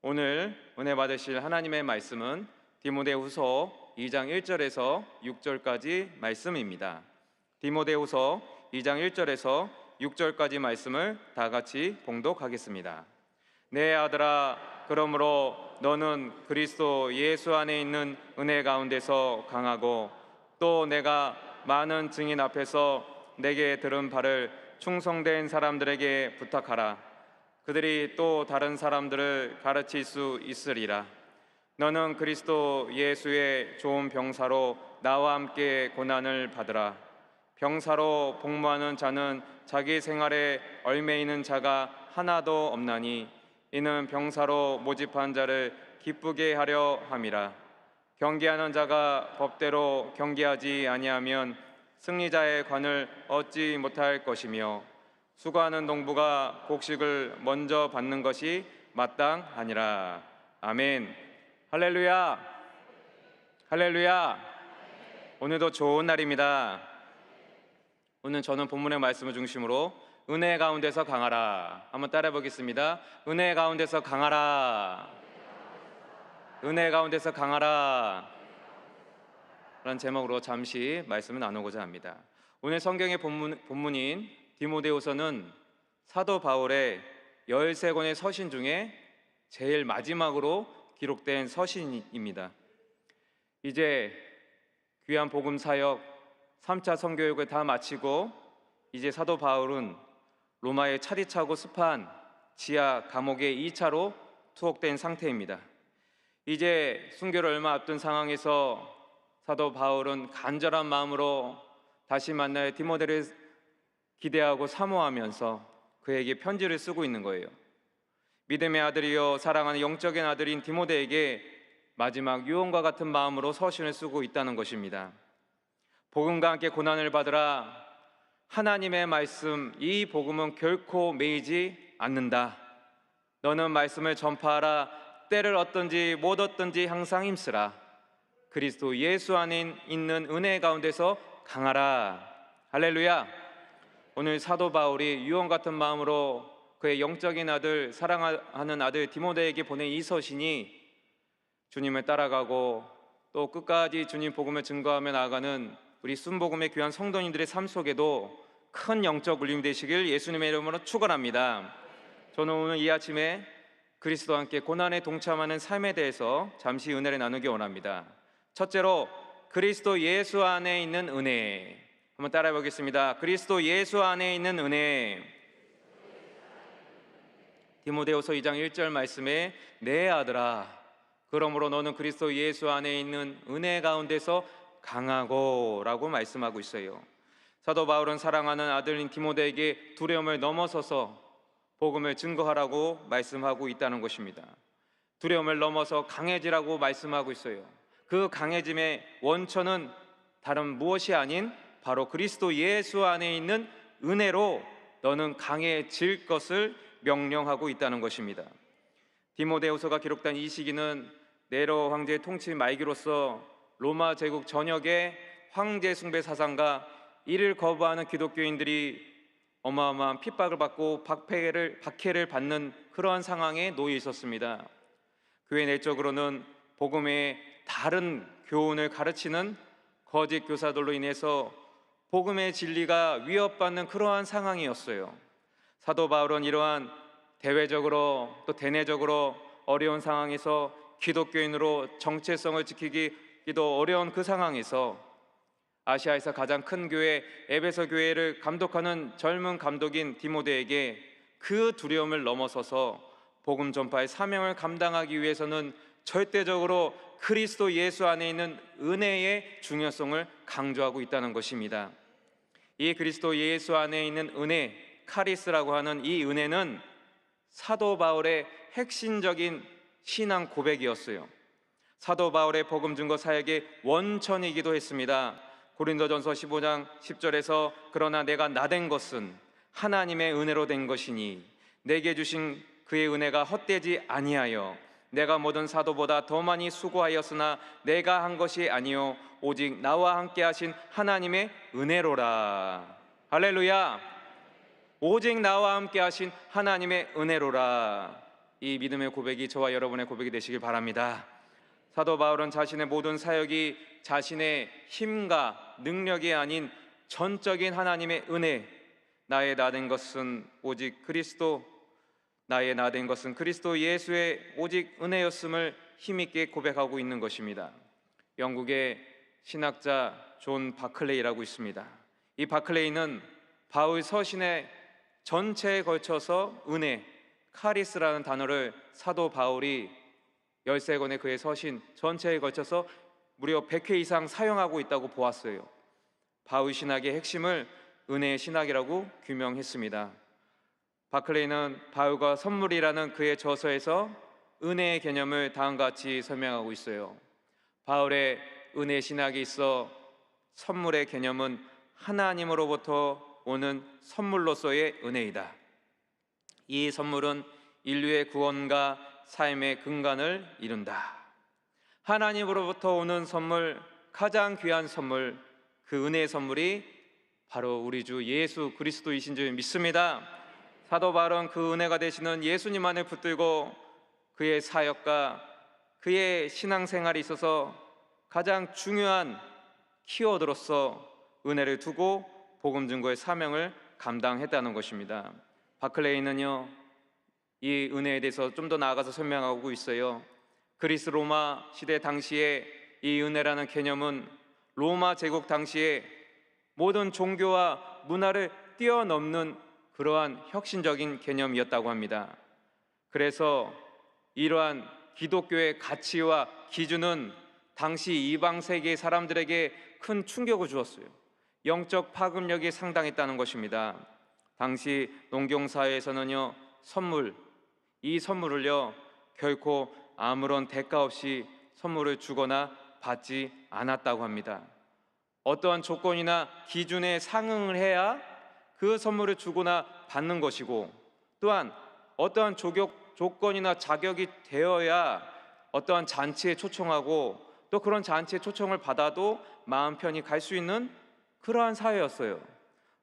오늘 은혜 받으실 하나님의 말씀은 디모데후서 2장 1절에서 6절까지 말씀입니다. 디모데후서 2장 1절에서 6절까지 말씀을 다 같이 봉독하겠습니다. 내 아들아, 그러므로 너는 그리스도 예수 안에 있는 은혜 가운데서 강하고, 또 내가 많은 증인 앞에서 내게 들은 바를 충성된 사람들에게 부탁하라. 그들이 또 다른 사람들을 가르칠 수 있으리라. 너는 그리스도 예수의 좋은 병사로 나와 함께 고난을 받으라. 병사로 복무하는 자는 자기 생활에 얽매이는 자가 하나도 없나니, 이는 병사로 모집한 자를 기쁘게 하려 함이라. 경계하는 자가 법대로 경계하지 아니하면 승리자의 관을 얻지 못할 것이며, 수고하는 농부가 곡식을 먼저 받는 것이 마땅하니라. 아멘. 할렐루야. 할렐루야. 오늘도 좋은 날입니다. 오늘 저는 본문의 말씀을 중심으로 은혜 가운데서 강하라 한번 따라해 보겠습니다. 은혜 가운데서 강하라. 은혜 가운데서 강하라 라는 제목으로 잠시 말씀을 나누고자 합니다. 오늘 성경의 본문인 디모데후서는 사도 바울의 13권의 서신 중에 제일 마지막으로 기록된 서신입니다. 이제 귀한 복음 사역 3차 선교육을 다 마치고 이제 사도 바울은 로마의 차디차고 습한 지하 감옥에 2차로 투옥된 상태입니다. 이제 순교를 얼마 앞둔 상황에서 사도 바울은 간절한 마음으로 다시 만날 디모데를 기대하고 사모하면서 그에게 편지를 쓰고 있는 거예요. 믿음의 아들이요 사랑하는 영적인 아들인 디모데에게 마지막 유언과 같은 마음으로 서신을 쓰고 있다는 것입니다. 복음과 함께 고난을 받으라. 하나님의 말씀, 이 복음은 결코 매이지 않는다. 너는 말씀을 전파하라. 때를 얻든지 못 얻든지 항상 힘쓰라. 그리스도 예수 안에 있는 은혜 가운데서 강하라. 할렐루야. 오늘 사도 바울이 유언 같은 마음으로 그의 영적인 아들, 사랑하는 아들 디모데에게 보낸 이 서신이 주님을 따라가고 또 끝까지 주님 복음을 증거하며 나아가는 우리 순복음의 귀한 성도님들의 삶 속에도 큰 영적 울림이 되시길 예수님의 이름으로 축원합니다. 저는 오늘 이 아침에 그리스도와 함께 고난에 동참하는 삶에 대해서 잠시 은혜를 나누기 원합니다. 첫째로 그리스도 예수 안에 있는 은혜 한번 따라해 보겠습니다. 그리스도 예수 안에 있는 은혜. 디모데후서 2장 1절 말씀에 내 아들아, 그러므로 너는 그리스도 예수 안에 있는 은혜 가운데서 강하고 라고 말씀하고 있어요. 사도 바울은 사랑하는 아들인 디모데에게 두려움을 넘어서서 복음을 증거하라고 말씀하고 있다는 것입니다. 두려움을 넘어서 강해지라고 말씀하고 있어요. 그 강해짐의 원천은 다른 무엇이 아닌 바로 그리스도 예수 안에 있는 은혜로 너는 강해질 것을 명령하고 있다는 것입니다. 디모데후서가 기록된 이 시기는 네로 황제의 통치 말기로서 로마 제국 전역의 황제 숭배 사상과 이를 거부하는 기독교인들이 어마어마한 핍박을 받고 박해를 받는 그러한 상황에 놓여 있었습니다. 교회 내적으로는 복음의 다른 교훈을 가르치는 거짓 교사들로 인해서 복음의 진리가 위협받는 그러한 상황이었어요. 사도 바울은 이러한 대외적으로 또 대내적으로 어려운 상황에서 기독교인으로 정체성을 지키기도 어려운 그 상황에서 아시아에서 가장 큰 교회 에베소 교회를 감독하는 젊은 감독인 디모데에게 그 두려움을 넘어서서 복음 전파의 사명을 감당하기 위해서는 절대적으로 그리스도 예수 안에 있는 은혜의 중요성을 강조하고 있다는 것입니다. 이 그리스도 예수 안에 있는 은혜, 카리스라고 하는 이 은혜는 사도 바울의 핵심적인 신앙 고백이었어요. 사도 바울의 복음 증거 사역의 원천이기도 했습니다. 고린도전서 15장 10절에서 그러나 내가 나된 것은 하나님의 은혜로 된 것이니 내게 주신 그의 은혜가 헛되지 아니하여 내가 모든 사도보다 더 많이 수고하였으나 내가 한 것이 아니요 오직 나와 함께 하신 하나님의 은혜로라. 할렐루야. 오직 나와 함께 하신 하나님의 은혜로라. 이 믿음의 고백이 저와 여러분의 고백이 되시길 바랍니다. 사도 바울은 자신의 모든 사역이 자신의 힘과 능력이 아닌 전적인 하나님의 은혜, 나의 나된 것은 오직 그리스도, 나의 나된 것은 그리스도 예수의 오직 은혜였음을 힘있게 고백하고 있는 것입니다. 영국의 신학자 존 바클레이라고 있습니다. 이 바클레이는 바울 서신의 전체에 걸쳐서 은혜, 카리스라는 단어를 사도 바울이 13권의 그의 서신 전체에 걸쳐서 무려 100회 이상 사용하고 있다고 보았어요. 바울 신학의 핵심을 은혜의 신학이라고 규명했습니다. 바클레이는 바울과 선물이라는 그의 저서에서 은혜의 개념을 다음과 같이 설명하고 있어요. 바울의 은혜 신학이 있어 선물의 개념은 하나님으로부터 오는 선물로서의 은혜이다. 이 선물은 인류의 구원과 삶의 근간을 이룬다. 하나님으로부터 오는 선물, 가장 귀한 선물, 그 은혜의 선물이 바로 우리 주 예수 그리스도이신 줄 믿습니다. 사도 바울은 그 은혜가 되시는 예수님만을 붙들고 그의 사역과 그의 신앙생활에 있어서 가장 중요한 키워드로서 은혜를 두고 복음 증거의 사명을 감당했다는 것입니다. 바클레이는요, 이 은혜에 대해서 좀 더 나아가서 설명하고 있어요. 그리스 로마 시대 당시에 이 은혜라는 개념은 로마 제국 당시에 모든 종교와 문화를 뛰어넘는 그러한 혁신적인 개념이었다고 합니다. 그래서 이러한 기독교의 가치와 기준은 당시 이방 세계 사람들에게 큰 충격을 주었어요. 영적 파급력이 상당했다는 것입니다. 당시 농경사회에서는요, 이 선물을요 결코 아무런 대가 없이 선물을 주거나 받지 않았다고 합니다. 어떠한 조건이나 기준에 상응을 해야 그 선물을 주거나 받는 것이고, 또한 어떠한 조건이나 자격이 되어야 어떠한 잔치에 초청하고 또 그런 잔치에 초청을 받아도 마음 편히 갈 수 있는 그러한 사회였어요.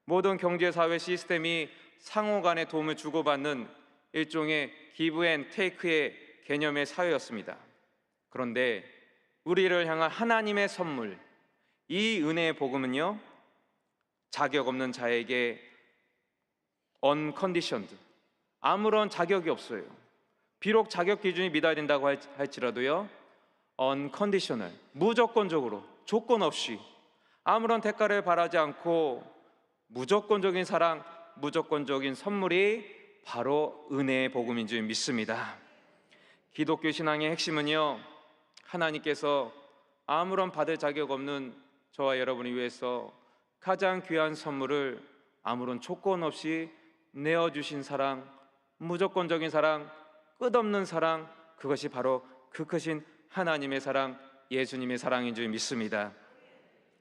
모든 경제사회 시스템이 상호 간의 도움을 주고받는 일종의 기브 앤 테이크의 개념의 사회였습니다. 그런데 우리를 향한 하나님의 선물, 이 은혜의 복음은요, 자격 없는 자에게 unconditioned, 아무런 자격이 없어요. 비록 자격 기준이 미달된다고 할지라도요, unconditional, 무조건적으로, 조건 없이 아무런 대가를 바라지 않고 무조건적인 사랑, 무조건적인 선물이 바로 은혜의 복음인 줄 믿습니다. 기독교 신앙의 핵심은요, 하나님께서 아무런 받을 자격 없는 저와 여러분을 위해서 가장 귀한 선물을 아무런 조건 없이 내어주신 사랑, 무조건적인 사랑, 끝없는 사랑, 그것이 바로 그 크신 하나님의 사랑, 예수님의 사랑인 줄 믿습니다.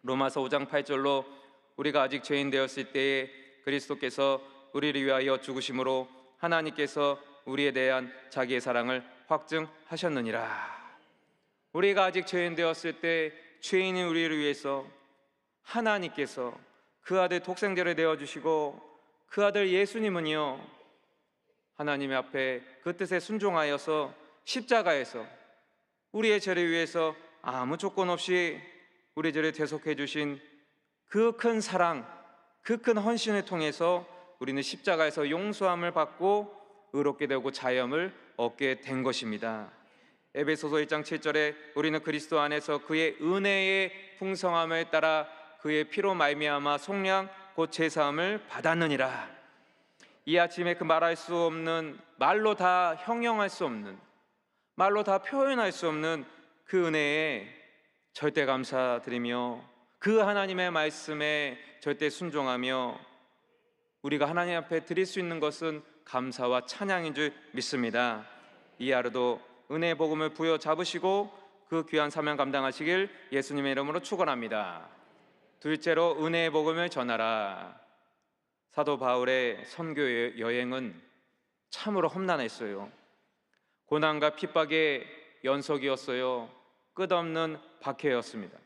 로마서 5장 8절로 우리가 아직 죄인 되었을 때에 그리스도께서 우리를 위하여 죽으심으로 하나님께서 우리에 대한 자기의 사랑을 확증하셨느니라. 우리가 아직 죄인 되었을 때 죄인인 우리를 위해서 하나님께서 그 아들 독생자를 내어주시고, 그 아들 예수님은요, 하나님의 앞에 그 뜻에 순종하여서 십자가에서 우리의 죄를 위해서 아무 조건 없이 우리 죄를 대속해 주신 그 큰 사랑, 그 큰 헌신을 통해서 우리는 십자가에서 용서함을 받고 의롭게 되고 자유함을 얻게 된 것입니다. 에베소서 1장 7절에 우리는 그리스도 안에서 그의 은혜의 풍성함을 따라 그의 피로 말미암아 속량 곧 제사함을 받았느니라. 이 아침에 그 말할 수 없는, 말로 다 형용할 수 없는, 말로 다 표현할 수 없는 그 은혜에 절대 감사드리며 그 하나님의 말씀에 절대 순종하며 우리가 하나님 앞에 드릴 수 있는 것은 감사와 찬양인 줄 믿습니다. 이 하루도 은혜의 복음을 부여잡으시고 그 귀한 사명 감당하시길 예수님의 이름으로 축원합니다. 둘째로 은혜의 복음을 전하라. 사도 바울의 선교 여행은 참으로 험난했어요. 고난과 핍박의 연속이었어요. 끝없는 박해였습니다.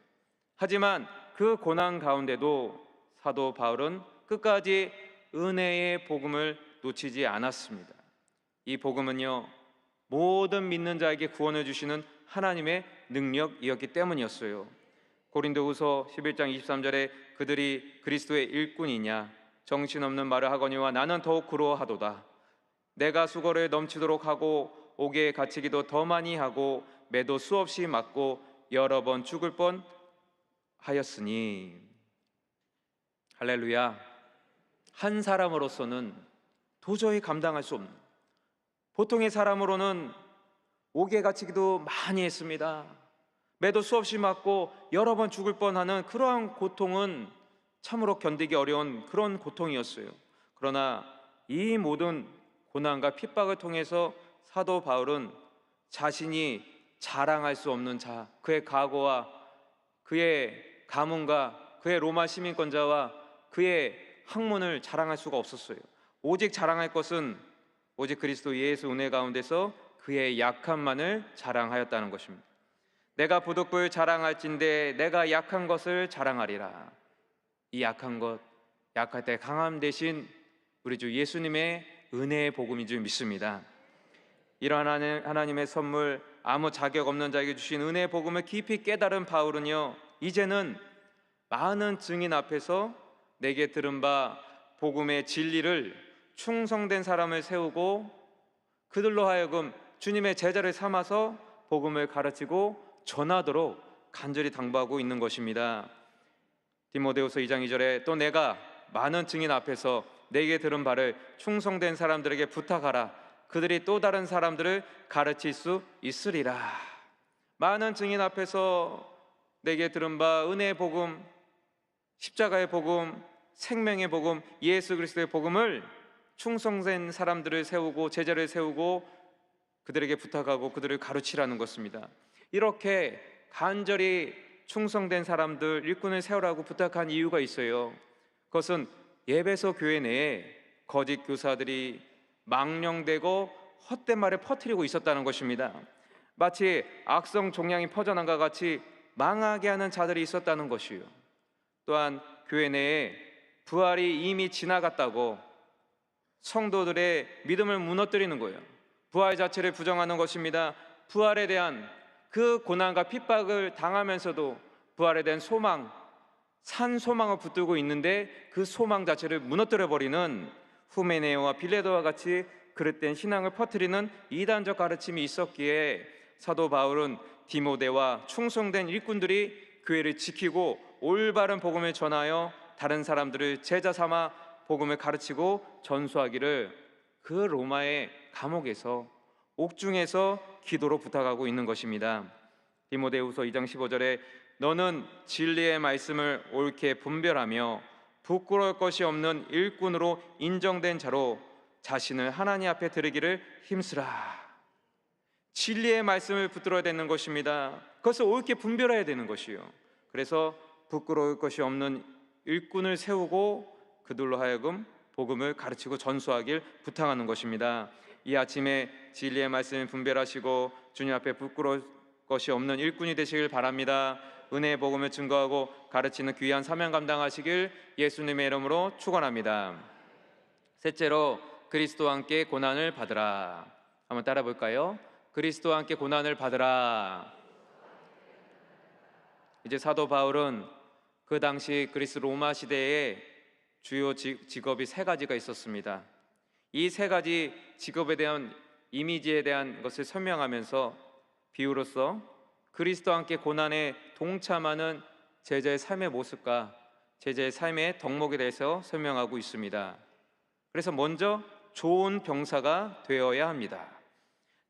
하지만 그 고난 가운데도 사도 바울은 끝까지 은혜의 복음을 놓치지 않았습니다. 이 복음은요, 모든 믿는 자에게 구원을 주시는 하나님의 능력이었기 때문이었어요. 고린도후서 11장 23절에 그들이 그리스도의 일꾼이냐 정신없는 말을 하거니와 나는 더욱 그러하도다. 내가 수고를 넘치도록 하고 옥에 갇히기도 더 많이 하고 매도 수없이 맞고 여러 번 죽을 뻔 하였으니. 할렐루야. 한 사람으로서는 도저히 감당할 수 없는, 보통의 사람으로는 옥에 갇히기도 많이 했습니다. 매도 수없이 맞고 여러 번 죽을 뻔하는 그러한 고통은 참으로 견디기 어려운 그런 고통이었어요. 그러나 이 모든 고난과 핍박을 통해서 사도 바울은 자신이 자랑할 수 없는 자, 그의 각오와 그의 가문과 그의 로마 시민권자와 그의 학문을 자랑할 수가 없었어요. 오직 자랑할 것은 오직 그리스도 예수 은혜 가운데서 그의 약함만을 자랑하였다는 것입니다. 내가 부득불 자랑할진대 내가 약한 것을 자랑하리라. 이 약한 것, 약할 때 강함 대신 우리 주 예수님의 은혜의 복음인 줄 믿습니다. 이러한 하나님의 선물, 아무 자격 없는 자에게 주신 은혜의 복음을 깊이 깨달은 바울은요, 이제는 많은 증인 앞에서 내게 들은 바 복음의 진리를 충성된 사람을 세우고 그들로 하여금 주님의 제자를 삼아서 복음을 가르치고 전하도록 간절히 당부하고 있는 것입니다. 디모데후서 2장 2절에 또 내가 많은 증인 앞에서 내게 들은 바를 충성된 사람들에게 부탁하라. 그들이 또 다른 사람들을 가르칠 수 있으리라. 많은 증인 앞에서 내게 들은 바 은혜의 복음, 십자가의 복음, 생명의 복음, 예수 그리스도의 복음을 충성된 사람들을 세우고 제자를 세우고 그들에게 부탁하고 그들을 가르치라는 것입니다. 이렇게 간절히 충성된 사람들, 일꾼을 세우라고 부탁한 이유가 있어요. 그것은 예배소 교회 내에 거짓 교사들이 망령되고 헛된 말을 퍼뜨리고 있었다는 것입니다. 마치 악성 종양이 퍼져나간 것 같이 망하게 하는 자들이 있었다는 것이요. 또한 교회 내에 부활이 이미 지나갔다고 성도들의 믿음을 무너뜨리는 거예요. 부활 자체를 부정하는 것입니다. 부활에 대한 그 고난과 핍박을 당하면서도 부활에 대한 소망, 산 소망을 붙들고 있는데 그 소망 자체를 무너뜨려 버리는 후메네오와 빌레도와 같이 그릇된 신앙을 퍼뜨리는 이단적 가르침이 있었기에 사도 바울은 디모데와 충성된 일꾼들이 교회를 지키고 올바른 복음을 전하여 다른 사람들을 제자 삼아 복음을 가르치고 전수하기를 그 로마의 감옥에서 옥중에서 기도로 부탁하고 있는 것입니다. 디모데후서 2장 15절에 너는 진리의 말씀을 옳게 분별하며 부끄러울 것이 없는 일꾼으로 인정된 자로 자신을 하나님 앞에 드리기를 힘쓰라. 진리의 말씀을 붙들어야 되는 것입니다. 그것을 옳게 분별해야 되는 것이요. 그래서 부끄러울 것이 없는 일꾼을 세우고 그들로 하여금 복음을 가르치고 전수하길 부탁하는 것입니다. 이 아침에 진리의 말씀을 분별하시고 주님 앞에 부끄러울 것이 없는 일꾼이 되시길 바랍니다. 은혜의 복음을 증거하고 가르치는 귀한 사명 감당하시길 예수님의 이름으로 축원합니다. 셋째로 그리스도와 함께 고난을 받으라. 한번 따라 볼까요? 그리스도와 함께 고난을 받으라. 이제 사도 바울은 그 당시 그리스 로마 시대에 주요 직업이 세 가지가 있었습니다. 이 세 가지 직업에 대한 이미지에 대한 것을 설명하면서 비유로서 그리스도와 함께 고난에 동참하는 제자의 삶의 모습과 제자의 삶의 덕목에 대해서 설명하고 있습니다. 그래서 먼저 좋은 병사가 되어야 합니다.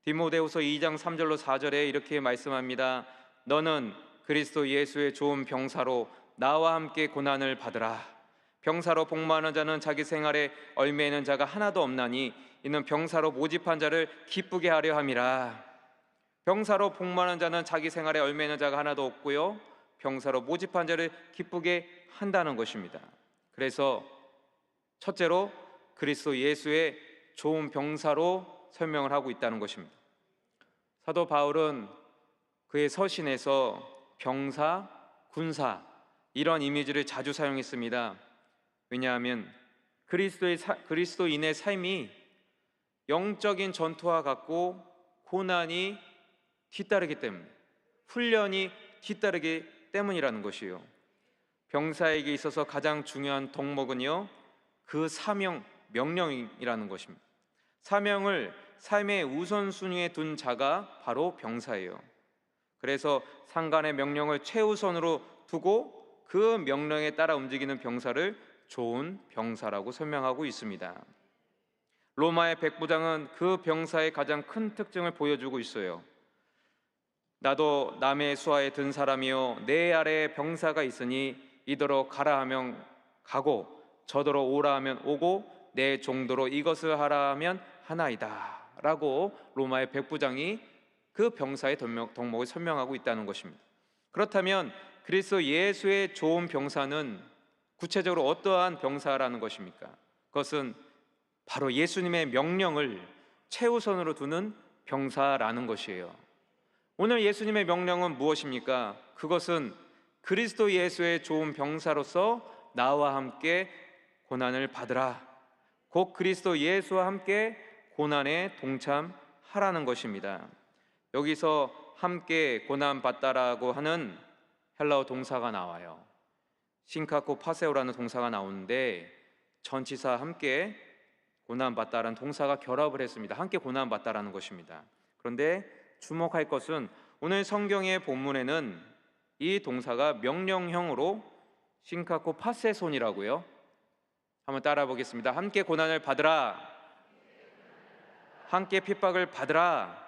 디모데후서 2장 3절로 4절에 이렇게 말씀합니다. 너는 그리스도 예수의 좋은 병사로 나와 함께 고난을 받으라. 병사로 복무하는 자는 자기 생활에 얽매이는 자가 하나도 없나니 이는 병사로 모집한 자를 기쁘게 하려 함이라. 병사로 복무하는 자는 자기 생활에 얽매이는 자가 하나도 없고요, 병사로 모집한 자를 기쁘게 한다는 것입니다. 그래서 첫째로 그리스도 예수의 좋은 병사로 설명을 하고 있다는 것입니다. 사도 바울은 그의 서신에서 병사, 군사 이런 이미지를 자주 사용했습니다. 왜냐하면 그리스도인의 삶이 영적인 전투와 같고 고난이 뒤따르기 때문에, 훈련이 뒤따르기 때문이라는 것이요. 병사에게 있어서 가장 중요한 덕목은요, 그 사명, 명령이라는 것입니다. 사명을 삶의 우선순위에 둔 자가 바로 병사예요. 그래서 상관의 명령을 최우선으로 두고 그 명령에 따라 움직이는 병사를 좋은 병사라고 설명하고 있습니다. 로마의 백부장은 그 병사의 가장 큰 특징을 보여주고 있어요. 나도 남의 수하에 든 사람이요 내 아래에 병사가 있으니 이더러 가라 하면 가고 저더러 오라 하면 오고 내 종도로 이것을 하라 하면 하나이다 라고 로마의 백부장이 그 병사의 덕목을 설명하고 있다는 것입니다. 그렇다면 그리스도 예수의 좋은 병사는 구체적으로 어떠한 병사라는 것입니까? 그것은 바로 예수님의 명령을 최우선으로 두는 병사라는 것이에요. 오늘 예수님의 명령은 무엇입니까? 그것은 그리스도 예수의 좋은 병사로서 나와 함께 고난을 받으라, 곧 그리스도 예수와 함께 고난에 동참하라는 것입니다. 여기서 함께 고난받다라고 하는 헬라어 동사가 나와요. 신카코 파세오라는 동사가 나오는데 전치사 함께 고난받다라는 동사가 결합을 했습니다. 함께 고난받다라는 것입니다. 그런데 주목할 것은 오늘 성경의 본문에는 이 동사가 명령형으로 신카코 파세손이라고요. 한번 따라 보겠습니다. 함께 고난을 받으라, 함께 핍박을 받으라,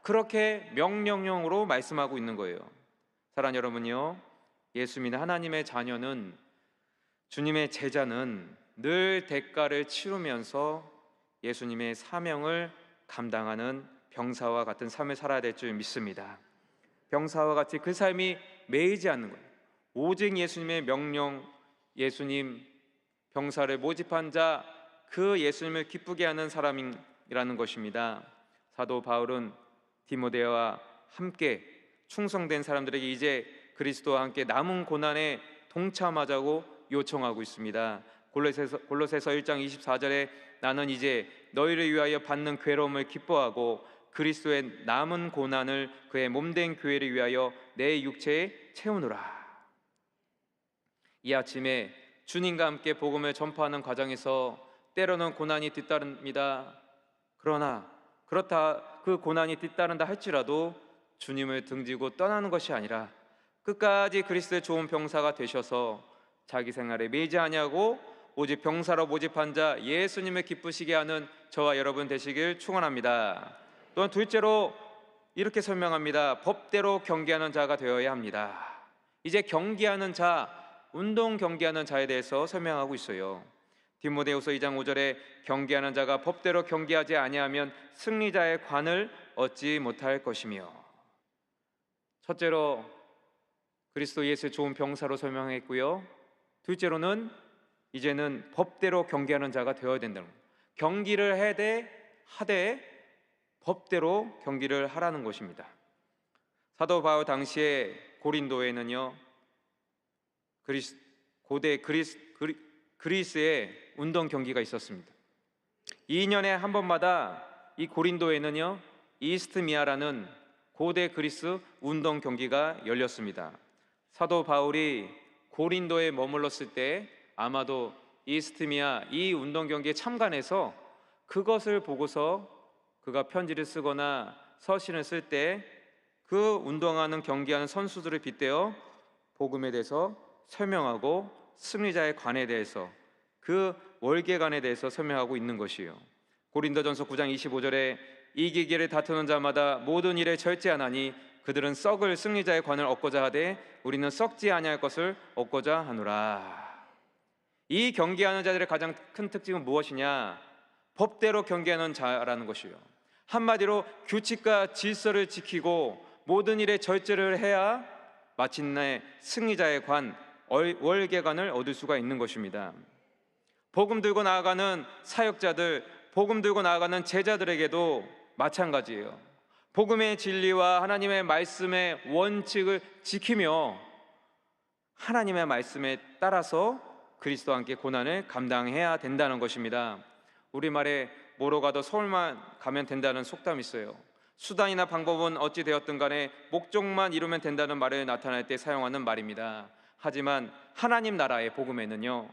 그렇게 명령형으로 말씀하고 있는 거예요. 사랑하는 여러분요, 예수 믿는 하나님의 자녀는, 주님의 제자는 늘 대가를 치르면서 예수님의 사명을 감당하는 병사와 같은 삶을 살아야 될 줄 믿습니다. 병사와 같이 그 삶이 매이지 않는 거예요. 오직 예수님의 명령, 예수님 병사를 모집한 자, 그 예수님을 기쁘게 하는 사람이라는 것입니다. 사도 바울은 디모데와 함께 충성된 사람들에게 이제 그리스도와 함께 남은 고난에 동참하자고 요청하고 있습니다. 골로새서 1장 24절에 나는 이제 너희를 위하여 받는 괴로움을 기뻐하고 그리스도의 남은 고난을 그의 몸된 교회를 위하여 내 육체에 채우노라. 이 아침에 주님과 함께 복음을 전파하는 과정에서 때로는 고난이 뒤따릅니다. 그러나 그 고난이 뒤따른다 할지라도 주님을 등지고 떠나는 것이 아니라 끝까지 그리스도의 좋은 병사가 되셔서 자기 생활에 매이지 아니하고 오직 병사로 모집한 자 예수님을 기쁘시게 하는 저와 여러분 되시길 축원합니다. 또한 둘째로 이렇게 설명합니다. 법대로 경계하는 자가 되어야 합니다. 이제 경계하는 자, 운동 경계하는 자에 대해서 설명하고 있어요. 디모데후서 2장 5절에 경계하는 자가 법대로 경계하지 아니하면 승리자의 관을 얻지 못할 것이며, 첫째로 그리스도 예수의 좋은 병사로 설명했고요. 둘째로는 이제는 법대로 경계하는 자가 되어야 된다는 거예요. 경기를 하되 법대로 경기를 하라는 것입니다. 사도 바울 당시에 고린도에는요, 고대 그리스의 운동 경기가 있었습니다. 2년에 한 번마다 이 고린도에는요, 이스트미아라는 고대 그리스 운동 경기가 열렸습니다. 사도 바울이 고린도에 머물렀을 때 아마도 이스트미아 이 운동 경기에 참관해서 그것을 보고서 그가 편지를 쓰거나 서신을 쓸 때 그 운동하는 경기하는 선수들을 빗대어 복음에 대해서 설명하고 승리자의 관에 대해서, 그 월계관에 대해서 설명하고 있는 것이에요. 고린도전서 9장 25절에 이기기를 다투는 자마다 모든 일에 절제하나니 그들은 썩을 승리자의 관을 얻고자 하되 우리는 썩지 아니할 것을 얻고자 하노라. 이 경계하는 자들의 가장 큰 특징은 무엇이냐? 법대로 경계하는 자라는 것이에요. 한마디로 규칙과 질서를 지키고 모든 일에 절제를 해야 마침내 승리자의 관, 월계관을 얻을 수가 있는 것입니다. 복음 들고 나아가는 사역자들, 복음 들고 나아가는 제자들에게도 마찬가지예요. 복음의 진리와 하나님의 말씀의 원칙을 지키며 하나님의 말씀에 따라서 그리스도와 함께 고난을 감당해야 된다는 것입니다. 우리말에 뭐로 가도 서울만 가면 된다는 속담이 있어요. 수단이나 방법은 어찌 되었든 간에 목적만 이루면 된다는 말을 나타낼 때 사용하는 말입니다. 하지만 하나님 나라의 복음에는요,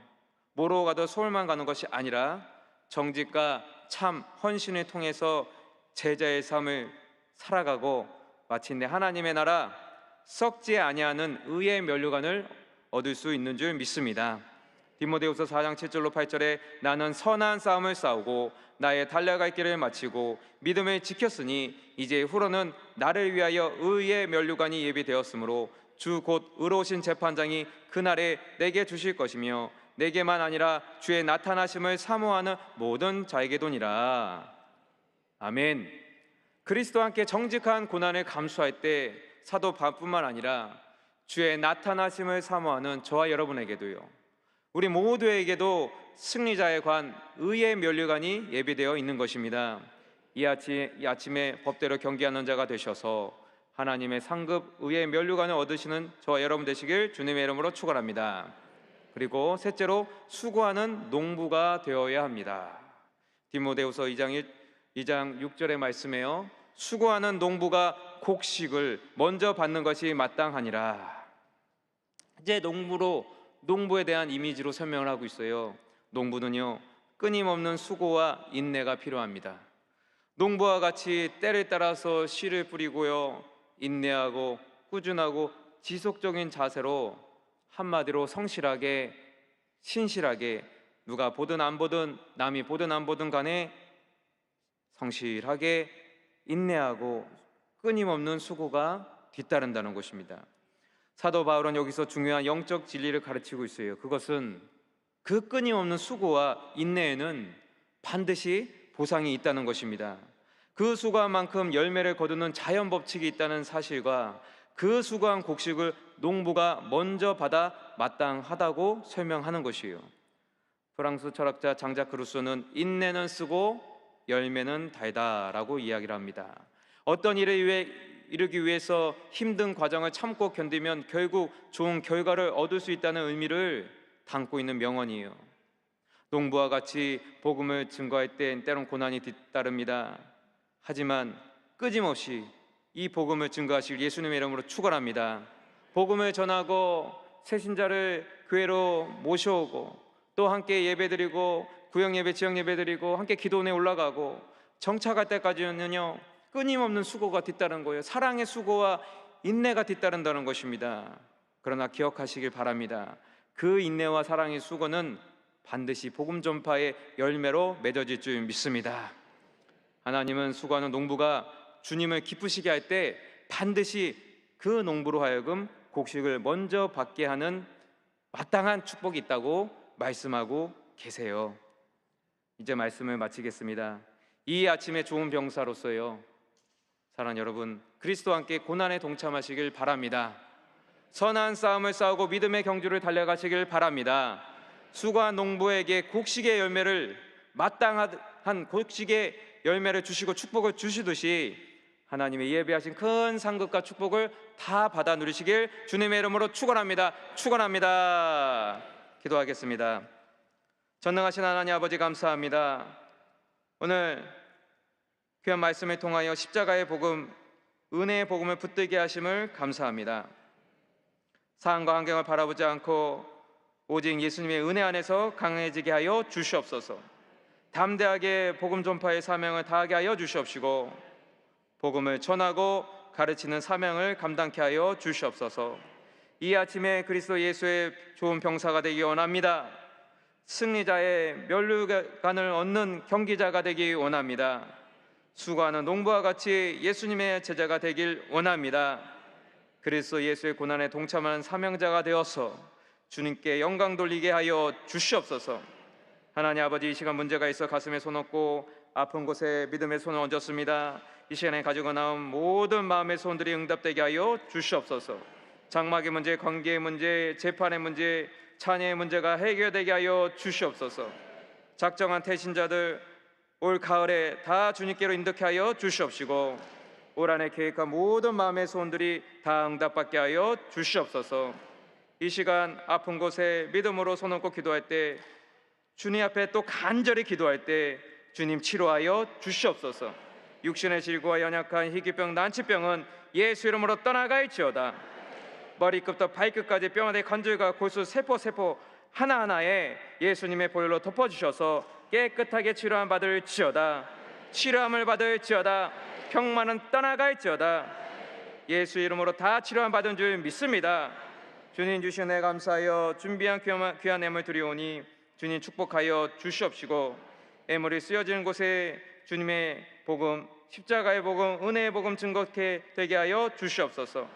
뭐로 가도 서울만 가는 것이 아니라 정직과 참 헌신을 통해서 제자의 삶을 살아가고 마침내 하나님의 나라 썩지 아니하는 의의 면류관을 얻을 수 있는 줄 믿습니다. 디모데후서 4장 7절로 8절에 나는 선한 싸움을 싸우고 나의 달려갈 길을 마치고 믿음을 지켰으니 이제 후로는 나를 위하여 의의 면류관이 예비되었으므로 주 곧 의로우신 재판장이 그날에 내게 주실 것이며 내게만 아니라 주의 나타나심을 사모하는 모든 자에게도니라. 아멘. 그리스도와 함께 정직한 고난을 감수할 때 사도 바뿐만 아니라 주의 나타나심을 사모하는 저와 여러분에게도요, 우리 모두에게도 승리자의 관, 의의 면류관이 예비되어 있는 것입니다. 이 아침에 법대로 경계하는 자가 되셔서 하나님의 상급 의의 면류관을 얻으시는 저와 여러분 되시길 주님의 이름으로 축원합니다. 그리고 셋째로 수고하는 농부가 되어야 합니다. 디모데후서 2장 6절의 말씀에요, 수고하는 농부가 곡식을 먼저 받는 것이 마땅하니라. 이제 농부에 대한 이미지로 설명을 하고 있어요. 농부는요, 끊임없는 수고와 인내가 필요합니다. 농부와 같이 때를 따라서 씨를 뿌리고요, 인내하고 꾸준하고 지속적인 자세로, 한마디로 성실하게 신실하게, 누가 보든 안 보든 남이 보든 안 보든 간에 성실하게 인내하고 끊임없는 수고가 뒤따른다는 것입니다. 사도 바울은 여기서 중요한 영적 진리를 가르치고 있어요. 그것은 그 끊임없는 수고와 인내에는 반드시 보상이 있다는 것입니다. 그 수고한 만큼 열매를 거두는 자연 법칙이 있다는 사실과 그 수고한 곡식을 농부가 먼저 받아 마땅하다고 설명하는 것이에요. 프랑스 철학자 장자크 루소는 인내는 쓰고 열매는 달다라고 이야기를 합니다. 어떤 일을 이루기 위해서 힘든 과정을 참고 견디면 결국 좋은 결과를 얻을 수 있다는 의미를 담고 있는 명언이에요. 농부와 같이 복음을 증거할 때 때론 고난이 뒤따릅니다. 하지만 끊임없이 이 복음을 증거하실 예수님의 이름으로 축원합니다. 복음을 전하고 새신자를 교회로 모셔오고 또 함께 예배드리고 구역예배, 지역예배드리고 함께 기도원에 올라가고 정착할 때까지는요, 끊임없는 수고가 뒤따른 거예요. 사랑의 수고와 인내가 뒤따른다는 것입니다. 그러나 기억하시길 바랍니다. 그 인내와 사랑의 수고는 반드시 복음 전파의 열매로 맺어질 줄 믿습니다. 하나님은 수고하는 농부가 주님을 기쁘시게 할 때 반드시 그 농부로 하여금 곡식을 먼저 받게 하는 마땅한 축복이 있다고 말씀하고 계세요. 이제 말씀을 마치겠습니다. 이 아침에 좋은 병사로서요, 사랑하는 여러분, 그리스도와 함께 고난에 동참하시길 바랍니다. 선한 싸움을 싸우고 믿음의 경주를 달려가시길 바랍니다. 수고한 농부에게 곡식의 열매를, 마땅한 곡식의 열매를 주시고 축복을 주시듯이 하나님의 예배하신 큰 상급과 축복을 다 받아 누리시길 주님의 이름으로 축원합니다. 축원합니다. 기도하겠습니다. 전능하신 하나님 아버지, 감사합니다. 오늘 귀한 말씀을 통하여 십자가의 복음, 은혜의 복음을 붙들게 하심을 감사합니다. 상황과 환경을 바라보지 않고 오직 예수님의 은혜 안에서 강해지게 하여 주시옵소서. 담대하게 복음 전파의 사명을 다하게 하여 주시옵시고 복음을 전하고 가르치는 사명을 감당케 하여 주시옵소서. 이 아침에 그리스도 예수의 좋은 병사가 되기 원합니다. 승리자의 면류관을 얻는 경기자가 되기 원합니다. 수고하는 농부와 같이 예수님의 제자가 되길 원합니다. 그리스도 예수의 고난에 동참하는 사명자가 되어서 주님께 영광 돌리게 하여 주시옵소서. 하나님 아버지, 이 시간 문제가 있어 가슴에 손 얹고 아픈 곳에 믿음의 손을 얹었습니다. 이 시간에 가지고 나온 모든 마음의 소원들이 응답되게 하여 주시옵소서. 장막의 문제, 관계의 문제, 재판의 문제, 자녀의 문제가 해결되게 하여 주시옵소서. 작정한 태신자들 올 가을에 다 주님께로 인도케 하여 주시옵시고 올 한해 계획한 모든 마음의 소원들이 다 응답받게 하여 주시옵소서. 이 시간 아픈 곳에 믿음으로 손 얹고 기도할 때, 주님 앞에 또 간절히 기도할 때 주님 치료하여 주시옵소서. 육신의 질고와 연약한 희귀병, 난치병은 예수 이름으로 떠나갈지어다. 머리끝부터 발끝까지 뼈마디 관절과 골수, 세포 하나하나에 예수님의 보혈로 덮어주셔서 깨끗하게 치료함 받을지어다. 치료함을 받을지어다. 병만은 떠나갈지어다. 예수 이름으로 다 치료함 받은 줄 믿습니다. 주님 주신 은혜 감사하여 준비한 귀한 예물 드리오니 주님 축복하여 주시옵시고, 예물이 쓰여지는 곳에 주님의 복음, 십자가의 복음, 은혜의 복음 증거케 되게 하여 주시옵소서.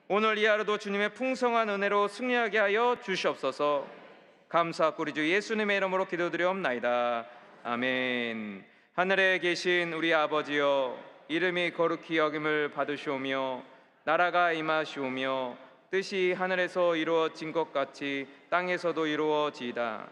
오늘 이 하루도 주님의 풍성한 은혜로 승리하게 하여 주시옵소서. 감사하고 우리 주 예수님의 이름으로 기도드리옵나이다. 아멘. 하늘에 계신 우리 아버지여, 이름이 거룩히 여김을 받으시오며 나라가 임하시오며 뜻이 하늘에서 이루어진 것 같이 땅에서도 이루어지이다.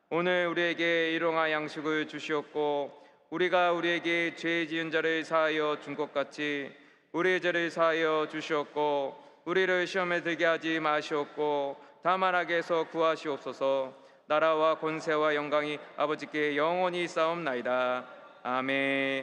오늘 우리에게 일용할 양식을 주시옵고, 우리가 우리에게 죄 지은 자를 사하여 준 것 같이 우리의 죄를 사하여 주시옵고, 우리를 시험에 들게 하지 마시옵고 다만 악에서 구하시옵소서. 나라와 권세와 영광이 아버지께 영원히 있사옵나이다. 아멘.